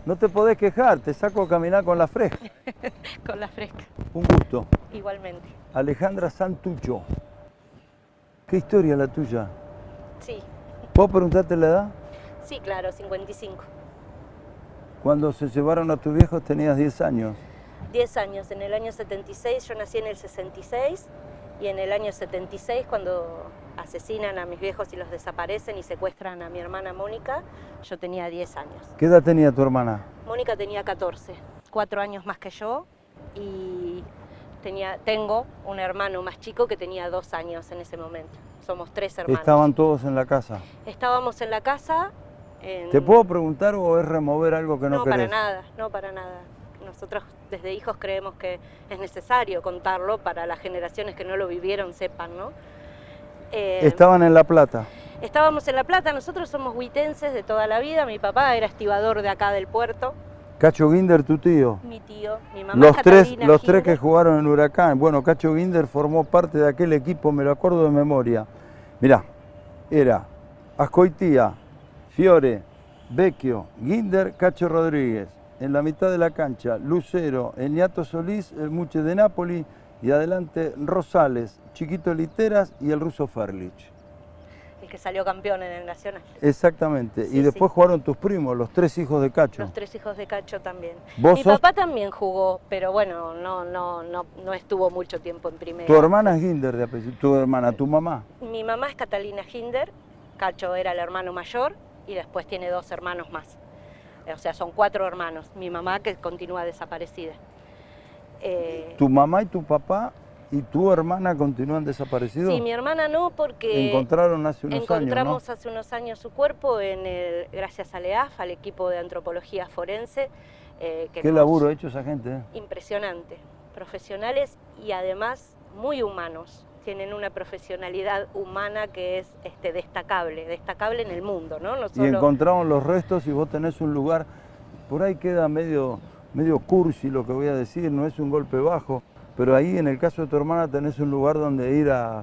No te podés quejar, te saco a caminar con la fresca. Con la fresca. Un gusto. Igualmente. Alejandra Santucho. ¿Qué historia la tuya? Sí. ¿Puedo preguntarte la edad? Sí, claro, 55. Cuando se llevaron a tus viejos tenías 10 años. 10 años, en el año 76, yo nací en el 66, y en el año 76, cuando asesinan a mis viejos y los desaparecen y secuestran a mi hermana Mónica, yo tenía 10 años. ¿Qué edad tenía tu hermana? Mónica tenía 14, 4 años más que yo, y tengo un hermano más chico que tenía 2 años en ese momento. Somos 3 hermanos. ¿Estaban todos en la casa? Estábamos en la casa. ¿Te puedo preguntar o es remover algo que no querés? No, para nada, no para nada. Nosotros desde hijos creemos que es necesario contarlo para las generaciones que no lo vivieron sepan, ¿no? Estaban en La Plata. Estábamos en La Plata, nosotros somos huitenses de toda la vida, mi papá era estibador de acá del puerto. Cacho Guinder, tu tío. Mi tío, mi mamá Catalina Los tres Ginder. que jugaron en Huracán. Bueno, Cacho Guinder formó parte de aquel equipo, me lo acuerdo de memoria. Mirá, era Azcoitía, Fiore, Vecchio, Guinder, Cacho Rodríguez. En la mitad de la cancha, Lucero, Eniato Solís, el Muche de Nápoli, y adelante Rosales, Chiquito Literas y el ruso Ferlich. El que salió campeón en el Nacional. Exactamente. Sí, y después sí. jugaron tus primos, los 3 hijos de Cacho. Los 3 hijos de Cacho también. ¿Vos Mi sos? papá también jugó, pero bueno, no estuvo mucho tiempo en primera. Tu hermana es Guinder de apellido, tu hermana, tu mamá. Mi mamá es Catalina Ginder, Cacho era el hermano mayor y después tiene 2 hermanos más. O sea, son 4 hermanos. Mi mamá que continúa desaparecida. ¿Tu mamá y tu papá y tu hermana continúan desaparecidos? Sí, mi hermana no, porque encontraron hace unos encontramos años, ¿no? hace unos años su cuerpo gracias al EAF, al equipo de antropología forense. ¿Qué laburo ha hecho esa gente? Impresionante. Profesionales y además muy humanos. Tienen una profesionalidad humana que es destacable en el mundo, ¿no? No solo... Y encontraron los restos y vos tenés un lugar, por ahí queda medio cursi lo que voy a decir, no es un golpe bajo, pero ahí en el caso de tu hermana tenés un lugar donde ir a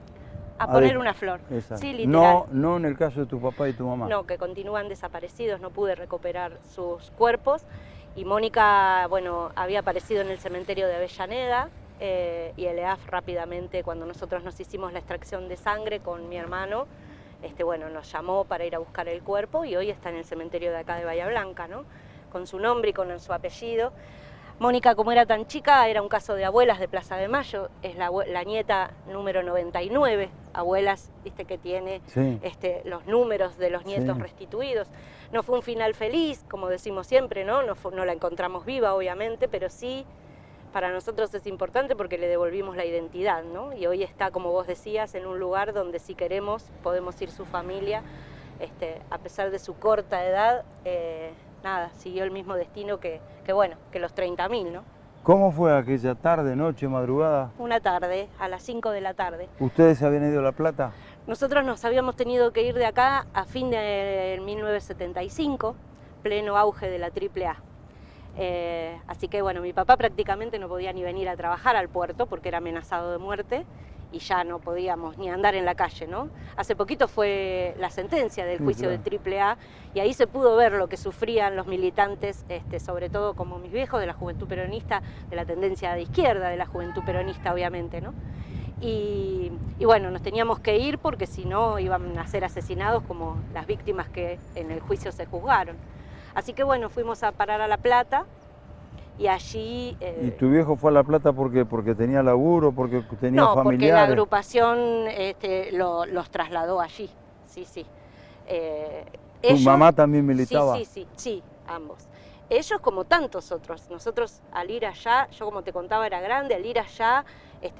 poner una flor. Exacto. Sí, literal. No en el caso de tu papá y tu mamá. No, que continúan desaparecidos, no pude recuperar sus cuerpos. Y Mónica, bueno, había aparecido en el cementerio de Avellaneda, y el EAF rápidamente, cuando nosotros nos hicimos la extracción de sangre con mi hermano, bueno, nos llamó para ir a buscar el cuerpo y hoy está en el cementerio de acá de Bahía Blanca, ¿no? Con su nombre y con su apellido. Mónica, como era tan chica, era un caso de abuelas de Plaza de Mayo, es la nieta número 99, abuelas, viste que tiene Sí. Los números de los nietos Sí. restituidos. No fue un final feliz, como decimos siempre, ¿no? No la encontramos viva, obviamente, pero sí para nosotros es importante porque le devolvimos la identidad, ¿no? Y hoy está, como vos decías, en un lugar donde si queremos podemos ir su familia, a pesar de su corta edad, nada, siguió el mismo destino que los 30.000, ¿no? ¿Cómo fue aquella tarde, noche, madrugada? Una tarde, a las 5 de la tarde. ¿Ustedes se habían ido a La Plata? Nosotros nos habíamos tenido que ir de acá a fin de 1975, pleno auge de la AAA. Así que bueno, mi papá prácticamente no podía ni venir a trabajar al puerto porque era amenazado de muerte y ya no podíamos ni andar en la calle, ¿no? Hace poquito fue la sentencia del juicio de AAA y ahí se pudo ver lo que sufrían los militantes, sobre todo como mis viejos de la Juventud Peronista, de la tendencia de izquierda de la Juventud Peronista, obviamente, ¿no? Y bueno, nos teníamos que ir porque si no iban a ser asesinados como las víctimas que en el juicio se juzgaron. Así que bueno, fuimos a parar a La Plata y allí... ¿Y tu viejo fue a La Plata porque tenía laburo, porque tenía no, familiares? porque la agrupación los trasladó allí, sí, sí. ¿Tu mamá también militaba? Sí, ambos. Ellos como tantos otros. Nosotros al ir allá, yo como te contaba era grande, al ir allá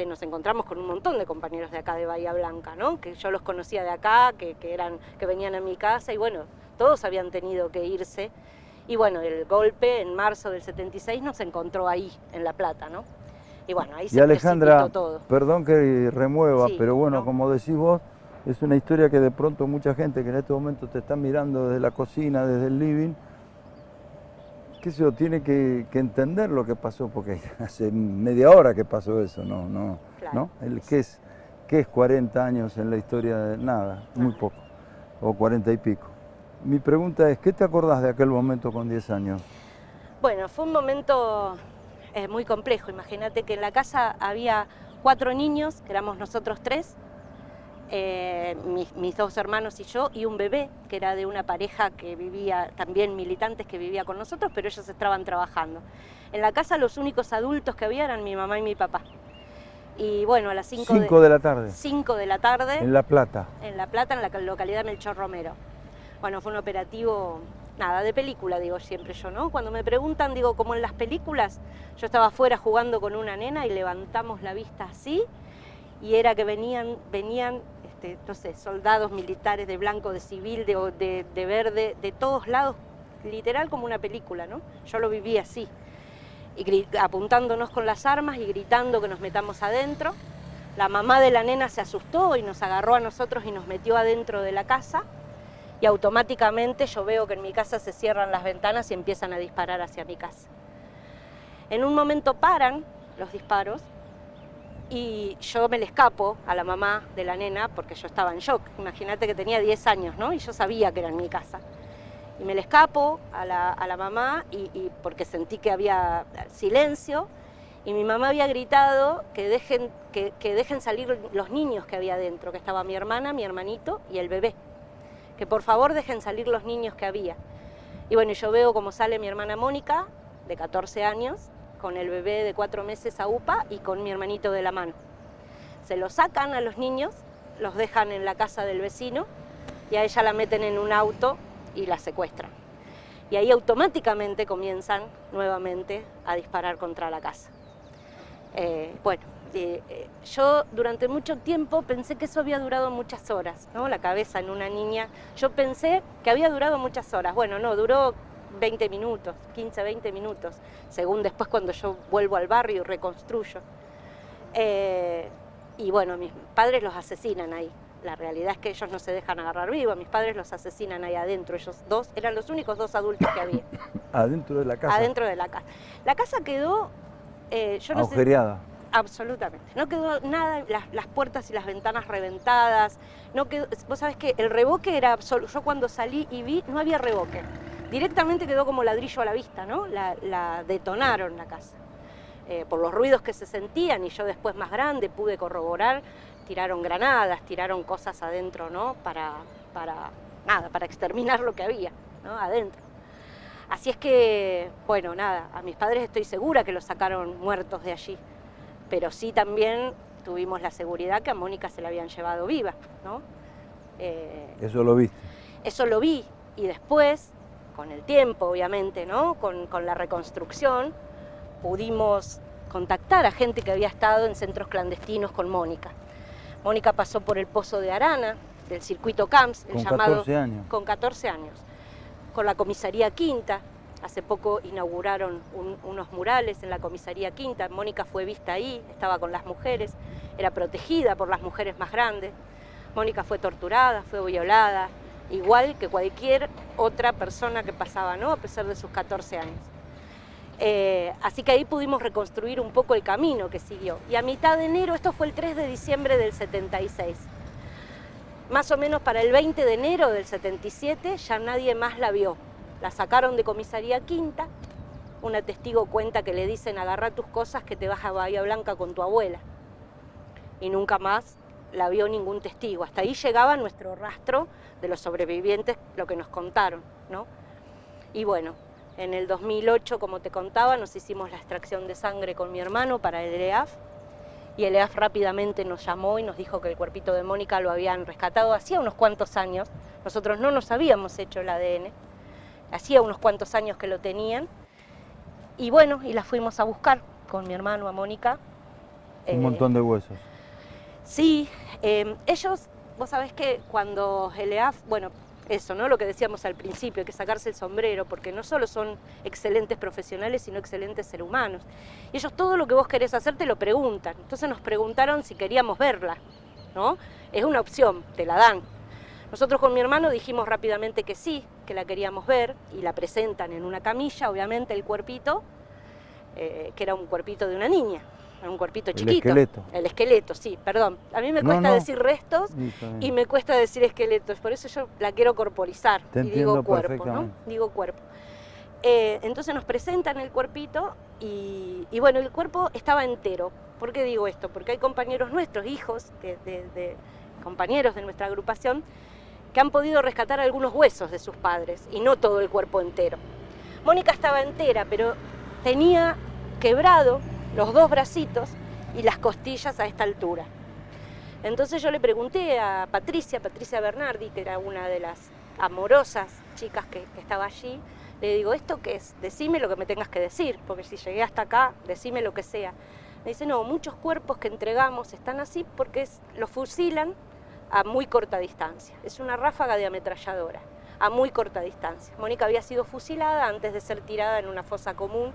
nos encontramos con un montón de compañeros de acá de Bahía Blanca, ¿no? Que yo los conocía de acá, que venían a mi casa y bueno, todos habían tenido que irse. Y bueno, el golpe en marzo del 76 nos encontró ahí, en La Plata, ¿no? Y bueno, ahí se Alejandra, precipitó todo. perdón que remueva, Sí, pero bueno, no. como decís vos, es una historia que de pronto mucha gente que en este momento te está mirando desde la cocina, desde el living, qué sé yo, tiene que entender lo que pasó, porque hace media hora que pasó eso, ¿no? Claro. ¿Qué es 40 años en la historia de nada? Muy poco, o 40 y pico. Mi pregunta es, ¿qué te acordás de aquel momento con 10 años? Bueno, fue un momento muy complejo. Imagínate que en la casa había 4 niños, que éramos nosotros 3, mis 2 hermanos y yo, y un bebé, que era de una pareja que vivía, también militantes, que vivía con nosotros, pero ellos estaban trabajando. En la casa los únicos adultos que había eran mi mamá y mi papá. Y bueno, a las 5 de la tarde. 5 de la tarde. En La Plata. En La Plata, en la localidad de Melchor Romero. Bueno, fue un operativo, nada, de película, digo siempre yo, ¿no? Cuando me preguntan, digo, como en las películas, yo estaba afuera jugando con una nena y levantamos la vista así, y era que venían no sé, soldados militares de blanco, de civil, de verde, de todos lados, literal como una película, ¿no? Yo lo viví así, y apuntándonos con las armas y gritando que nos metamos adentro. La mamá de la nena se asustó y nos agarró a nosotros y nos metió adentro de la casa, y automáticamente yo veo que en mi casa se cierran las ventanas y empiezan a disparar hacia mi casa. En un momento paran los disparos y yo me le escapo a la mamá de la nena porque yo estaba en shock. Imagínate que tenía 10 años, ¿no? Y yo sabía que era en mi casa. Y me le escapo a la mamá y porque sentí que había silencio, y mi mamá había gritado que dejen salir los niños que había dentro, que estaba mi hermana, mi hermanito y el bebé. Que por favor dejen salir los niños que había. Y bueno, yo veo cómo sale mi hermana Mónica, de 14 años, con el bebé de 4 meses a UPA y con mi hermanito de la mano. Se los sacan a los niños, los dejan en la casa del vecino y a ella la meten en un auto y la secuestran. Y ahí automáticamente comienzan nuevamente a disparar contra la casa. Yo durante mucho tiempo pensé que eso había durado muchas horas, ¿no? La cabeza en una niña, yo pensé que había durado muchas horas. Bueno, no, duró 20 minutos, 15, 20 minutos, según después cuando yo vuelvo al barrio y reconstruyo. Y bueno, mis padres los asesinan ahí. La realidad es que ellos no se dejan agarrar vivos, mis padres los asesinan ahí adentro. Ellos 2 eran los únicos 2 adultos que había. ¿Adentro de la casa? Adentro de la casa. La casa quedó, yo no agujereada. sé, absolutamente. No quedó nada, las puertas y las ventanas reventadas. No quedó, vos sabés que el revoque era absoluto. Yo cuando salí y vi, no había revoque. Directamente quedó como ladrillo a la vista, ¿no? La detonaron la casa. Por los ruidos que se sentían, y yo después más grande pude corroborar, tiraron granadas, tiraron cosas adentro, ¿no? Para exterminar lo que había, ¿no? Adentro. Así es que, bueno, nada, a mis padres estoy segura que los sacaron muertos de allí, pero sí también tuvimos la seguridad que a Mónica se la habían llevado viva, ¿no? ¿Eso lo viste? Eso lo vi, y después, con el tiempo, obviamente, ¿no? Con la reconstrucción, pudimos contactar a gente que había estado en centros clandestinos con Mónica. Mónica pasó por el Pozo de Arana, del circuito CAMPS, el llamado... 14 años. Con 14 años. Con la comisaría Quinta, hace poco inauguraron unos murales en la comisaría Quinta, Mónica fue vista ahí, estaba con las mujeres, era protegida por las mujeres más grandes. Mónica fue torturada, fue violada, igual que cualquier otra persona que pasaba, ¿no? A pesar de sus 14 años. Así que ahí pudimos reconstruir un poco el camino que siguió. Y a mitad de enero, esto fue el 3 de diciembre del 76, más o menos para el 20 de enero del 77 ya nadie más la vio. La sacaron de comisaría Quinta, una testigo cuenta que le dicen agarra tus cosas que te vas a Bahía Blanca con tu abuela. Y nunca más la vio ningún testigo. Hasta ahí llegaba nuestro rastro de los sobrevivientes, lo que nos contaron, ¿no? Y bueno, en el 2008, como te contaba, nos hicimos la extracción de sangre con mi hermano para el ELEAF, y el ELEAF rápidamente nos llamó y nos dijo que el cuerpito de Mónica lo habían rescatado hacía unos cuantos años. Nosotros no nos habíamos hecho el ADN, hacía unos cuantos años que lo tenían, y bueno, y la fuimos a buscar con mi hermano a Mónica. Un montón de huesos. Sí, ellos, vos sabés que cuando el ELEAF, bueno, eso, ¿no? Lo que decíamos al principio, hay que sacarse el sombrero, porque no solo son excelentes profesionales, sino excelentes seres humanos. Y ellos todo lo que vos querés hacer te lo preguntan. Entonces nos preguntaron si queríamos verla, ¿no? Es una opción, te la dan. Nosotros con mi hermano dijimos rápidamente que sí, que la queríamos ver, y la presentan en una camilla, obviamente el cuerpito, que era un cuerpito de una niña. Un cuerpito chiquito. El esqueleto. El esqueleto, sí, perdón. A mí me cuesta decir restos y me cuesta decir esqueletos, por eso yo la quiero corporizar y digo cuerpo, ¿no? Digo cuerpo. Entonces nos presentan el cuerpito y bueno, el cuerpo estaba entero. ¿Por qué digo esto? Porque hay compañeros nuestros, hijos de compañeros de nuestra agrupación, que han podido rescatar algunos huesos de sus padres y no todo el cuerpo entero. Mónica estaba entera, pero tenía quebrado los 2 bracitos y las costillas a esta altura. Entonces yo le pregunté a Patricia Bernardi, que era una de las amorosas chicas que estaba allí, le digo, ¿esto qué es? Decime lo que me tengas que decir, porque si llegué hasta acá, decime lo que sea. Me dice, no, muchos cuerpos que entregamos están así porque los fusilan a muy corta distancia. Es una ráfaga de ametralladora, a muy corta distancia. Mónica había sido fusilada antes de ser tirada en una fosa común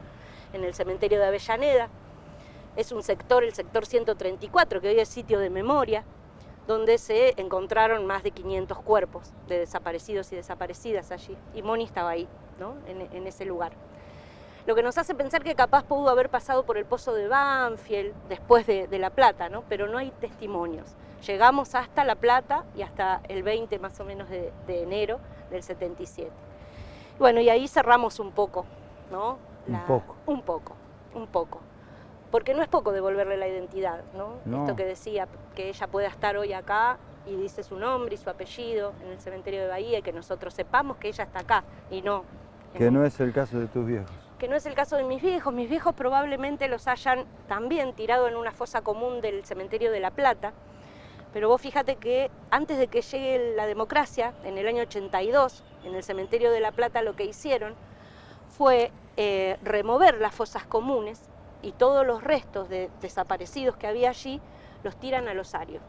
en el cementerio de Avellaneda. Es un sector, el sector 134, que hoy es sitio de memoria, donde se encontraron más de 500 cuerpos de desaparecidos y desaparecidas allí. Y Moni estaba ahí, ¿no? en ese lugar. Lo que nos hace pensar que capaz pudo haber pasado por el pozo de Banfield, después de La Plata, ¿no? Pero no hay testimonios. Llegamos hasta La Plata y hasta el 20 más o menos de enero del 77. Bueno, y ahí cerramos un poco, ¿no? Un poco. Porque no es poco devolverle la identidad, ¿no? Esto que decía, que ella pueda estar hoy acá y dice su nombre y su apellido en el cementerio de Bahía y que nosotros sepamos que ella está acá y no. Que no es el caso de tus viejos. Que no es el caso de mis viejos probablemente los hayan también tirado en una fosa común del cementerio de La Plata, pero vos fíjate que antes de que llegue la democracia, en el año 82, en el cementerio de La Plata lo que hicieron fue remover las fosas comunes y todos los restos de desaparecidos que había allí los tiran al osario.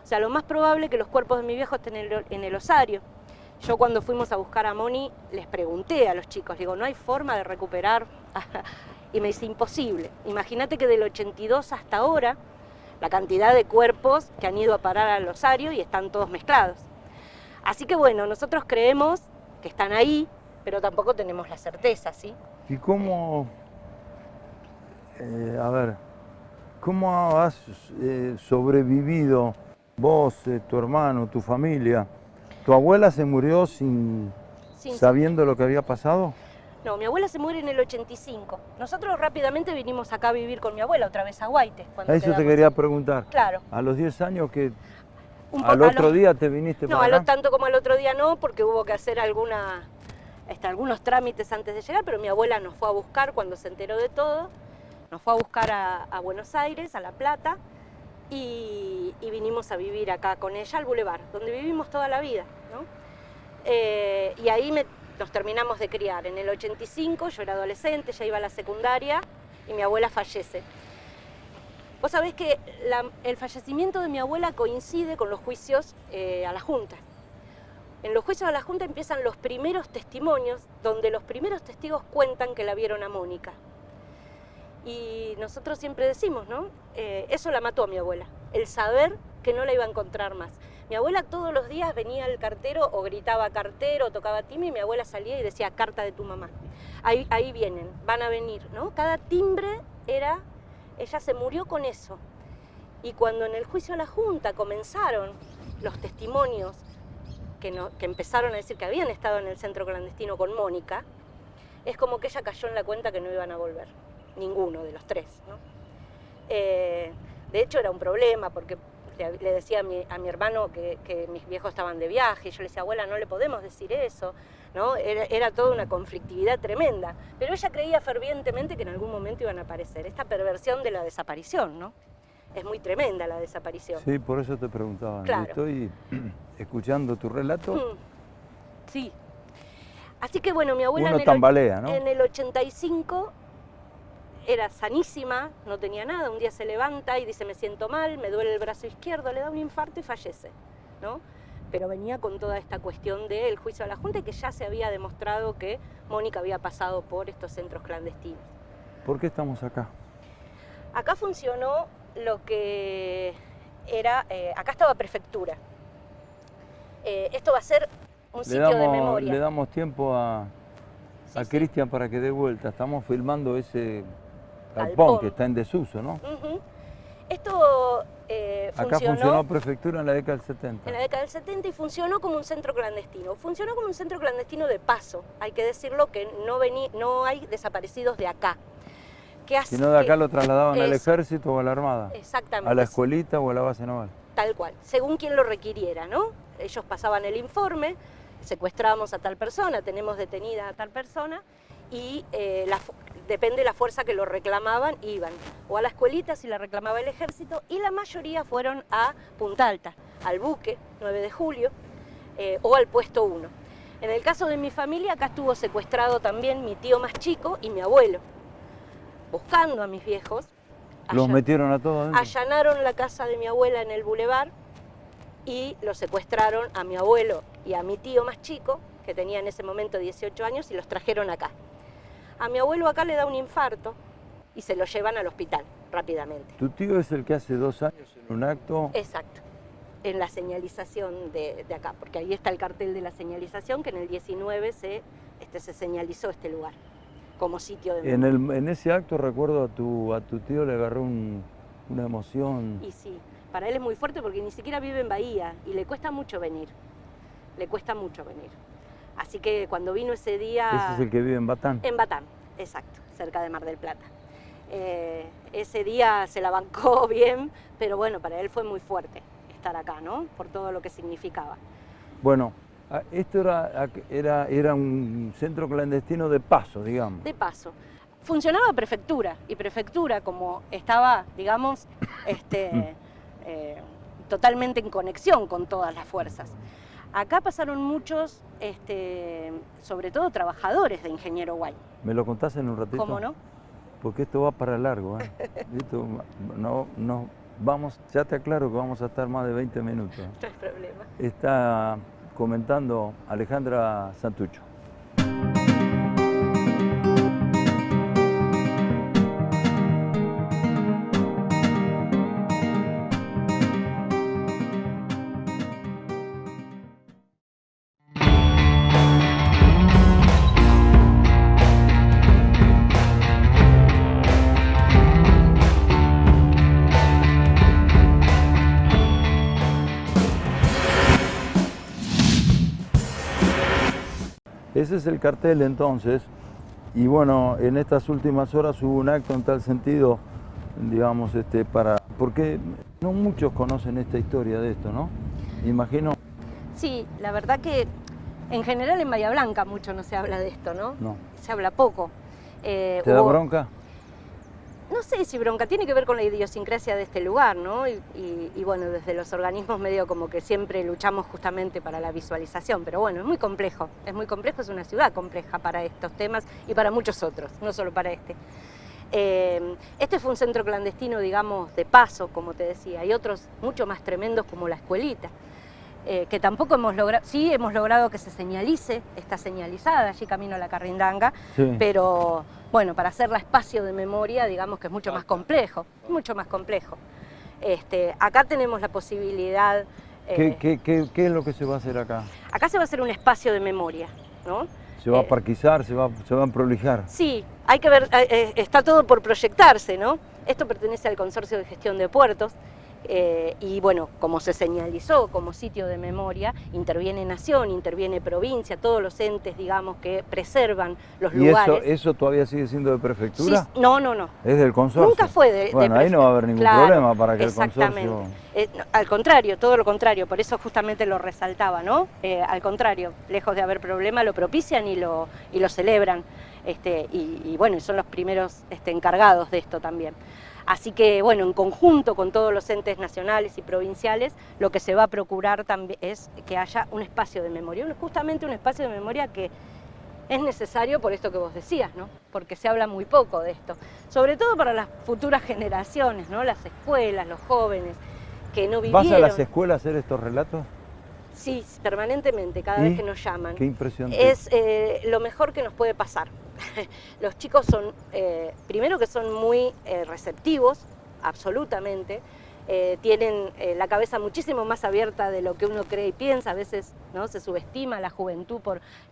O sea, lo más probable es que los cuerpos de mis viejos estén en el osario. Yo cuando fuimos a buscar a Moni les pregunté a los chicos, digo, ¿no hay forma de recuperar? Y me dice, imposible. Imagínate que del 82 hasta ahora, la cantidad de cuerpos que han ido a parar al osario y están todos mezclados. Así que bueno, nosotros creemos que están ahí, pero tampoco tenemos la certeza, ¿sí? ¿Y cómo, cómo has sobrevivido vos, tu hermano, tu familia? ¿Tu abuela se murió sabiendo lo que había pasado? No, mi abuela se muere en el 85. Nosotros rápidamente vinimos acá a vivir con mi abuela, otra vez a Guaite. A eso te quería preguntar. Claro. A los 10 años que al otro día te viniste para acá. No, tanto como al otro día no, porque hubo que hacer algunos trámites antes de llegar, pero mi abuela nos fue a buscar cuando se enteró de todo. Nos fue a buscar a Buenos Aires, a La Plata, y vinimos a vivir acá con ella al Boulevard, donde vivimos toda la vida, ¿no? Y ahí nos terminamos de criar. En el 85 yo era adolescente, ya iba a la secundaria y mi abuela fallece. Vos sabés que el fallecimiento de mi abuela coincide con los juicios a la Junta. En los juicios a la Junta empiezan los primeros testimonios, donde los primeros testigos cuentan que la vieron a Mónica. Y nosotros siempre decimos, ¿no? Eso la mató a mi abuela, el saber que no la iba a encontrar más. Mi abuela todos los días venía al cartero o gritaba cartero o tocaba timbre y mi abuela salía y decía carta de tu mamá. Ahí vienen, van a venir, ¿no? Cada timbre ella se murió con eso. Y cuando en el juicio a la Junta comenzaron los testimonios que empezaron a decir que habían estado en el centro clandestino con Mónica, es como que ella cayó en la cuenta que no iban a volver. Ninguno de los tres, ¿no? De hecho era un problema porque le decía a mi hermano que mis viejos estaban de viaje y yo le decía, abuela, no le podemos decir eso, ¿no? Era toda una conflictividad tremenda, pero ella creía fervientemente que en algún momento iban a aparecer. Esta perversión de la desaparición, ¿no? Es muy tremenda la desaparición. Sí, por eso te preguntaba. Claro. Estoy escuchando tu relato. Sí. Así que bueno, mi abuela tambalea, ¿no? En el 85 era sanísima, no tenía nada, un día se levanta y dice me siento mal, me duele el brazo izquierdo, le da un infarto y fallece, ¿no? Pero venía con toda esta cuestión del juicio a la Junta y que ya se había demostrado que Mónica había pasado por estos centros clandestinos. ¿Por qué estamos acá? Acá funcionó lo que era, acá estaba prefectura. Esto va a ser un sitio de memoria. Le damos tiempo a Cristian para que dé vuelta. Estamos filmando ese galpón que está en desuso, ¿no? Esto Acá funcionó prefectura en la década del 70. En la década del 70 y funcionó como un centro clandestino. Funcionó como un centro clandestino de paso, hay que decirlo, que no hay desaparecidos de acá. Sino de acá lo trasladaban al ejército o a la armada. Exactamente. A la escuelita o a la base naval. Tal cual, según quien lo requiriera, ¿no? Ellos pasaban el informe, secuestrábamos a tal persona, tenemos detenida a tal persona y depende de la fuerza que lo reclamaban, iban o a la escuelita si la reclamaba el ejército, y la mayoría fueron a Punta Alta, al buque 9 de julio o al puesto 1. En el caso de mi familia, acá estuvo secuestrado también mi tío más chico y mi abuelo, buscando a mis viejos. ¿Los metieron a todos adentro? Allanaron la casa de mi abuela en el bulevar y los secuestraron a mi abuelo y a mi tío más chico, que tenía en ese momento 18 años, y los trajeron acá. A mi abuelo acá le da un infarto y se lo llevan al hospital rápidamente. ¿Tu tío es el que hace 2 años en un acto? Exacto, en la señalización de acá, porque ahí está el cartel de la señalización, que en el 19 se señalizó este lugar como sitio de memoria. En ese acto recuerdo a tu tío le agarró una emoción. Y sí, para él es muy fuerte porque ni siquiera vive en Bahía y le cuesta mucho venir. Le cuesta mucho venir. Así que cuando vino ese día... ¿Ese es el que vive en Batán? En Batán, exacto, cerca de Mar del Plata. Ese día se la bancó bien, pero bueno, para él fue muy fuerte estar acá, ¿no? Por todo lo que significaba. Bueno, esto era un centro clandestino de paso, digamos. De paso. Funcionaba prefectura, y prefectura, como estaba, digamos, totalmente en conexión con todas las fuerzas. Acá pasaron muchos, sobre todo trabajadores de Ingeniero Guay. ¿Me lo contás en un ratito? ¿Cómo no? Porque esto va para largo, ¿eh? Esto, vamos, ya te aclaro que vamos a estar más de 20 minutos. No hay problema. Está comentando Alejandra Santucho. Ese es el cartel entonces, y bueno, en estas últimas horas hubo un acto en tal sentido, digamos, porque no muchos conocen esta historia de esto, ¿no? Imagino. Sí, la verdad que en general en Bahía Blanca mucho no se habla de esto, ¿no? No. Se habla poco. ¿Te da bronca? No sé si bronca, tiene que ver con la idiosincrasia de este lugar, ¿no? Y bueno, desde los organismos medio como que siempre luchamos justamente para la visualización, pero bueno, es muy complejo, es una ciudad compleja para estos temas y para muchos otros, no solo para este. Este fue un centro clandestino, digamos, de paso, como te decía, hay otros mucho más tremendos como la escuelita, que tampoco hemos logrado, sí hemos logrado que se señalice, está señalizada allí camino a la Carrindanga, sí. Pero bueno, para hacerla espacio de memoria, digamos que es mucho más complejo, mucho más complejo. Acá tenemos la posibilidad... ¿Qué es lo que se va a hacer acá? Acá se va a hacer un espacio de memoria, ¿no? ¿Se va a parquizar, se va a prolijar? Sí, hay que ver, está todo por proyectarse, ¿no? Esto pertenece al Consorcio de Gestión de Puertos, y bueno, como se señalizó como sitio de memoria, interviene Nación, interviene provincia, todos los entes, digamos, que preservan los lugares. ¿Y eso todavía sigue siendo de prefectura? Sí, no. ¿Es del consorcio? Nunca fue de prefectura. Bueno, ahí no va a haber ningún problema para que el consorcio... Al contrario, todo lo contrario, por eso justamente lo resaltaba, ¿no? Al contrario, lejos de haber problema, lo propician y lo celebran, y bueno, son los primeros encargados de esto también. Así que, bueno, en conjunto con todos los entes nacionales y provinciales, lo que se va a procurar también es que haya un espacio de memoria, justamente un espacio de memoria que es necesario por esto que vos decías, ¿no? Porque se habla muy poco de esto, sobre todo para las futuras generaciones, ¿no? Las escuelas, los jóvenes que no vivieron. ¿Vas a las escuelas a hacer estos relatos? Sí, permanentemente, cada vez que nos llaman. Qué impresión. Es lo mejor que nos puede pasar. Los chicos son, primero que son muy receptivos, absolutamente, tienen la cabeza muchísimo más abierta de lo que uno cree y piensa, a veces, ¿no? Se subestima la juventud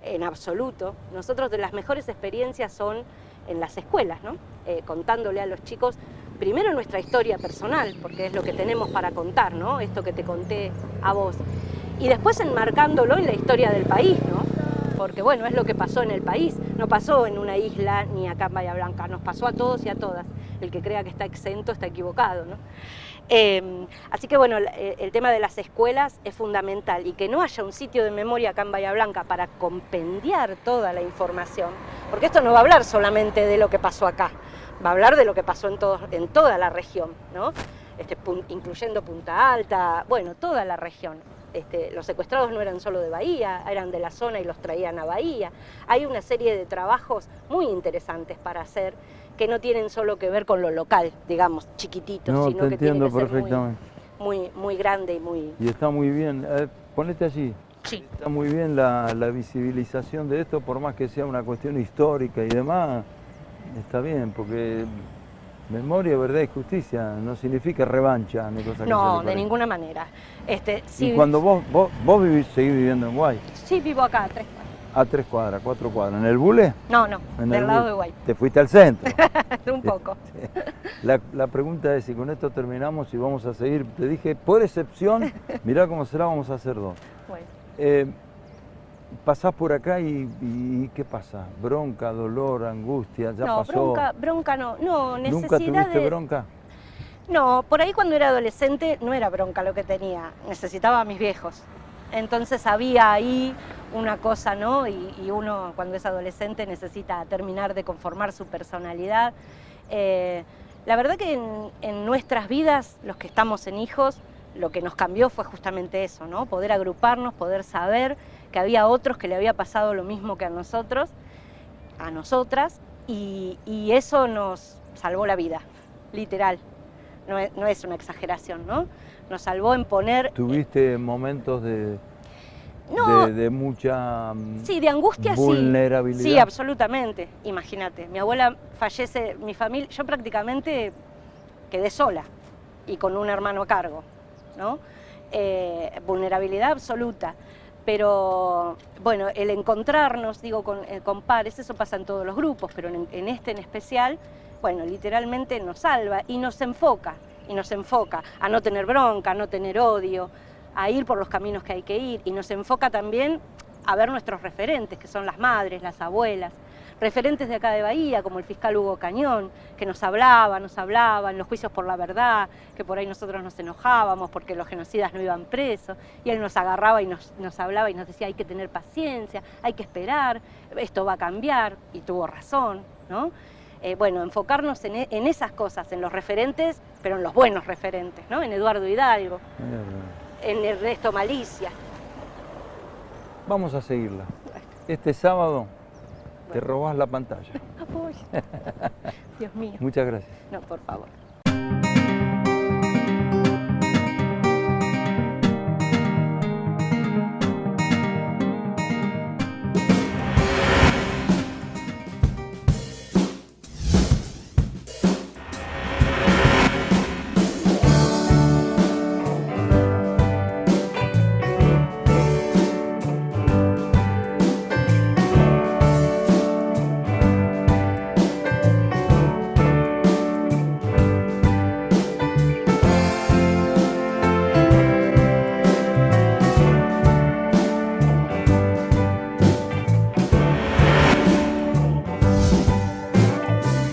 en absoluto. Nosotros de las mejores experiencias son en las escuelas, ¿no? Contándole a los chicos primero nuestra historia personal, porque es lo que tenemos para contar, ¿no? Esto que te conté a vos. Y después enmarcándolo en la historia del país, ¿no? Porque bueno, es lo que pasó en el país, no pasó en una isla ni acá en Bahía Blanca, nos pasó a todos y a todas. El que crea que está exento está equivocado, ¿no? Así que bueno, el tema de las escuelas es fundamental y que no haya un sitio de memoria acá en Bahía Blanca para compendiar toda la información, porque esto no va a hablar solamente de lo que pasó acá, va a hablar de lo que pasó en toda la región, ¿no? Incluyendo Punta Alta, bueno, toda la región. Los secuestrados no eran solo de Bahía, eran de la zona y los traían a Bahía. Hay una serie de trabajos muy interesantes para hacer que no tienen solo que ver con lo local, digamos, chiquititos, No, sino que tienen que ser perfectamente. muy grande y muy... Y está muy bien, ponete allí. Sí. Está muy bien la visibilización de esto, por más que sea una cuestión histórica y demás, está bien, porque memoria, verdad y justicia no significa revancha ni cosas que No, de ninguna manera. Y cuando vos seguís viviendo en Guay. Sí, vivo acá, A 3 cuadras, 4 cuadras. ¿En el Bule? No, del lado de Guay. Te fuiste al centro. Un poco. La pregunta es, y con esto terminamos y vamos a seguir, te dije, por excepción, mirá cómo será, vamos a hacer 2. Bueno. Pasás por acá y ¿qué pasa? Bronca, dolor, angustia, ya pasó. Bronca no, necesidad. ¿Nunca tuviste bronca? No, por ahí cuando era adolescente no era bronca lo que tenía, necesitaba a mis viejos. Entonces había ahí una cosa, ¿no? Y uno cuando es adolescente necesita terminar de conformar su personalidad. La verdad que en nuestras vidas, los que estamos en hijos, lo que nos cambió fue justamente eso, ¿no? Poder agruparnos, poder saber que había otros que le había pasado lo mismo que a nosotros, a nosotras, y eso nos salvó la vida, literal. No es una exageración, ¿no? Nos salvó en poner... ¿Tuviste momentos de mucha sí, de angustia, vulnerabilidad? Sí, absolutamente. Imagínate, mi abuela fallece, mi familia, yo prácticamente quedé sola y con un hermano a cargo, ¿no? Vulnerabilidad absoluta. Pero bueno, el encontrarnos, digo, con pares, eso pasa en todos los grupos, pero en este en especial, bueno, literalmente nos salva y nos enfoca a no tener bronca, a no tener odio, a ir por los caminos que hay que ir, y nos enfoca también a ver nuestros referentes, que son las madres, las abuelas, referentes de acá de Bahía, como el fiscal Hugo Cañón, que nos hablaba en los juicios por la verdad, que por ahí nosotros nos enojábamos porque los genocidas no iban presos, y él nos agarraba y nos hablaba y nos decía hay que tener paciencia, hay que esperar, esto va a cambiar, y tuvo razón, ¿no? Bueno, enfocarnos en esas cosas, en los referentes, pero en los buenos referentes, ¿no? En Eduardo Hidalgo, en Ernesto Malicia. Vamos a seguirla. Este sábado te robás la pantalla. Dios mío. Muchas gracias. No, por favor.